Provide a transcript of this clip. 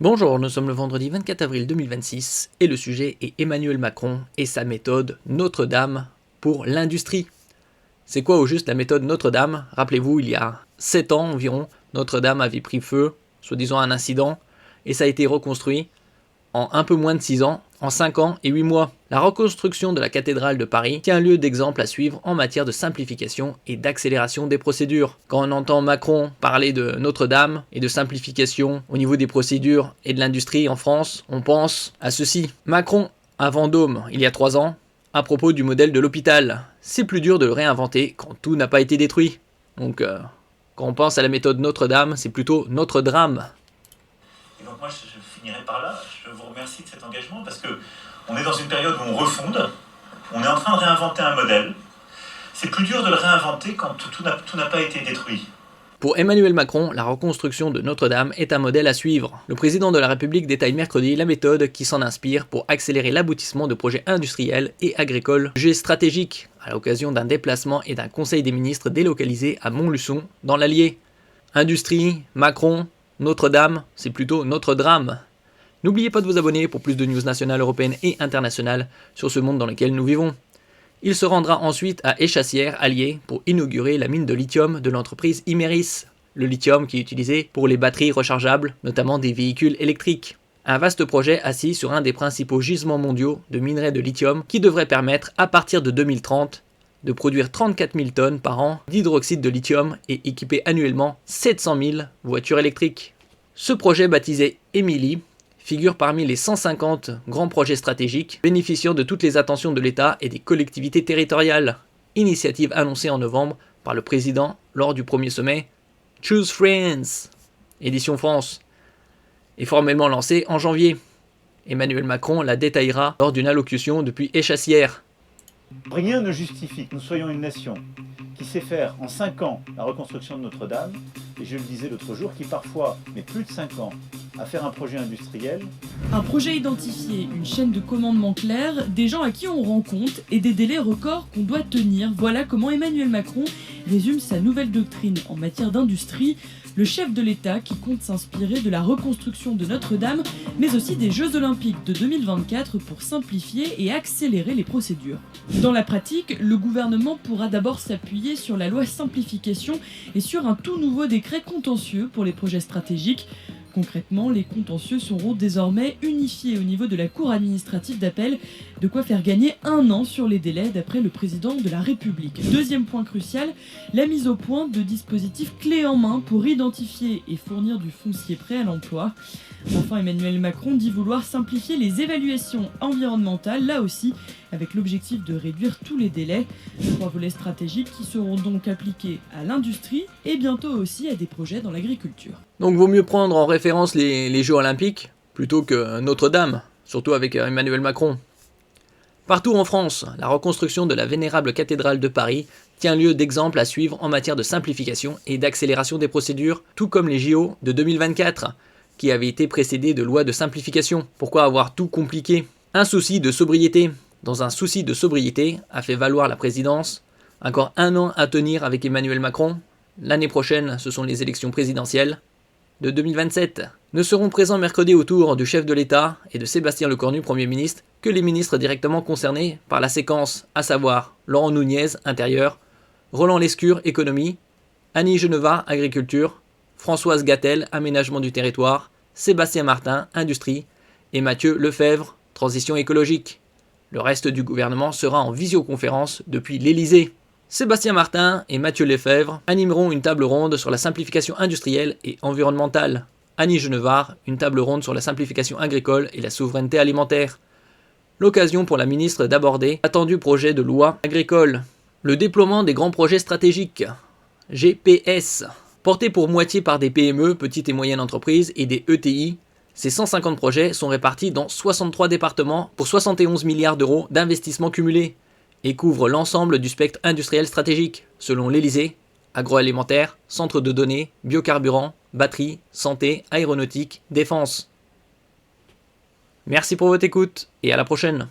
Bonjour, nous sommes le vendredi 24 avril 2026 et le sujet est Emmanuel Macron et sa méthode Notre-Dame pour l'industrie. C'est quoi au juste la méthode Notre-Dame? Rappelez-vous, il y a 7 ans environ, Notre-Dame avait pris feu, soi-disant un incident, et ça a été reconstruit en un peu moins de 6 ans, en 5 ans et 8 mois. La reconstruction de la cathédrale de Paris tient lieu d'exemple à suivre en matière de simplification et d'accélération des procédures. Quand on entend Macron parler de Notre-Dame et de simplification au niveau des procédures et de l'industrie en France, on pense à ceci. Macron à Vendôme il y a 3 ans, à propos du modèle de l'hôpital. C'est plus dur de le réinventer quand tout n'a pas été détruit. Donc quand on pense à la méthode Notre-Dame, c'est plutôt notre drame. Et donc moi, je finirai par là. Je vous remercie de cet engagement parce qu'on est dans une période où on refonde, on est en train de réinventer un modèle. C'est plus dur de le réinventer quand tout n'a pas été détruit. Pour Emmanuel Macron, la reconstruction de Notre-Dame est un modèle à suivre. Le président de la République détaille mercredi la méthode qui s'en inspire pour accélérer l'aboutissement de projets industriels et agricoles jugés stratégiques, à l'occasion d'un déplacement et d'un conseil des ministres délocalisé à Montluçon, dans l'Allier. Industrie, Macron, Notre-Dame, c'est plutôt notre drame. N'oubliez pas de vous abonner pour plus de news nationales, européennes et internationales sur ce monde dans lequel nous vivons. Il se rendra ensuite à Échassières, Allier, pour inaugurer la mine de lithium de l'entreprise Imerys. Le lithium qui est utilisé pour les batteries rechargeables, notamment des véhicules électriques. Un vaste projet assis sur un des principaux gisements mondiaux de minerais de lithium qui devrait permettre, à partir de 2030, de produire 34 000 tonnes par an d'hydroxyde de lithium et équiper annuellement 700 000 voitures électriques. Ce projet baptisé Emily figure parmi les 150 grands projets stratégiques bénéficiant de toutes les attentions de l'État et des collectivités territoriales. Initiative annoncée en novembre par le président lors du premier sommet Choose France, édition France, et formellement lancée en janvier. Emmanuel Macron la détaillera lors d'une allocution depuis Échassières. Rien ne justifie que nous soyons une nation qui sait faire en 5 ans la reconstruction de Notre-Dame, et je le disais l'autre jour, qui parfois met plus de 5 ans à faire un projet industriel. Un projet identifié, une chaîne de commandement claire, des gens à qui on rend compte et des délais records qu'on doit tenir. Voilà comment Emmanuel Macron résume sa nouvelle doctrine en matière d'industrie. Le chef de l'État qui compte s'inspirer de la reconstruction de Notre-Dame, mais aussi des Jeux Olympiques de 2024 pour simplifier et accélérer les procédures. Dans la pratique, le gouvernement pourra d'abord s'appuyer sur la loi simplification et sur un tout nouveau décret contentieux pour les projets stratégiques. Concrètement, les contentieux seront désormais unifiés au niveau de la Cour administrative d'appel, de quoi faire gagner 1 an sur les délais d'après le président de la République. Deuxième point crucial, la mise au point de dispositifs clés en main pour identifier et fournir du foncier prêt à l'emploi. Enfin, Emmanuel Macron dit vouloir simplifier les évaluations environnementales, là aussi avec l'objectif de réduire tous les délais. 3 volets stratégiques qui seront donc appliqués à l'industrie et bientôt aussi à des projets dans l'agriculture. Donc vaut mieux prendre en référence les Jeux Olympiques plutôt que Notre-Dame, surtout avec Emmanuel Macron. Partout en France, la reconstruction de la vénérable cathédrale de Paris tient lieu d'exemple à suivre en matière de simplification et d'accélération des procédures, tout comme les JO de 2024, qui avaient été précédés de lois de simplification. Pourquoi avoir tout compliqué? Un souci de sobriété. Dans un souci de sobriété, a fait valoir la présidence. Encore 1 an à tenir avec Emmanuel Macron. L'année prochaine, ce sont les élections présidentielles de 2027. Ne seront présents mercredi autour du chef de l'État et de Sébastien Lecornu, Premier ministre, que les ministres directement concernés par la séquence, à savoir Laurent Nunez, Intérieur, Roland Lescure, Économie, Annie Genevard, Agriculture, Françoise Gatel, Aménagement du territoire, Sébastien Martin, Industrie, et Mathieu Lefèvre, Transition écologique. Le reste du gouvernement sera en visioconférence depuis l'Élysée. Sébastien Martin et Mathieu Lefèvre animeront une table ronde sur la simplification industrielle et environnementale. Annie Genevard, une table ronde sur la simplification agricole et la souveraineté alimentaire. L'occasion pour la ministre d'aborder l'attendu projet de loi agricole. Le déploiement des grands projets stratégiques, GPS, porté pour moitié par des PME, petites et moyennes entreprises, et des ETI. Ces 150 projets sont répartis dans 63 départements pour 71 milliards d'euros d'investissements cumulés et couvrent l'ensemble du spectre industriel stratégique, selon l'Élysée, agroalimentaire, centre de données, biocarburants, batteries, santé, aéronautique, défense. Merci pour votre écoute et à la prochaine.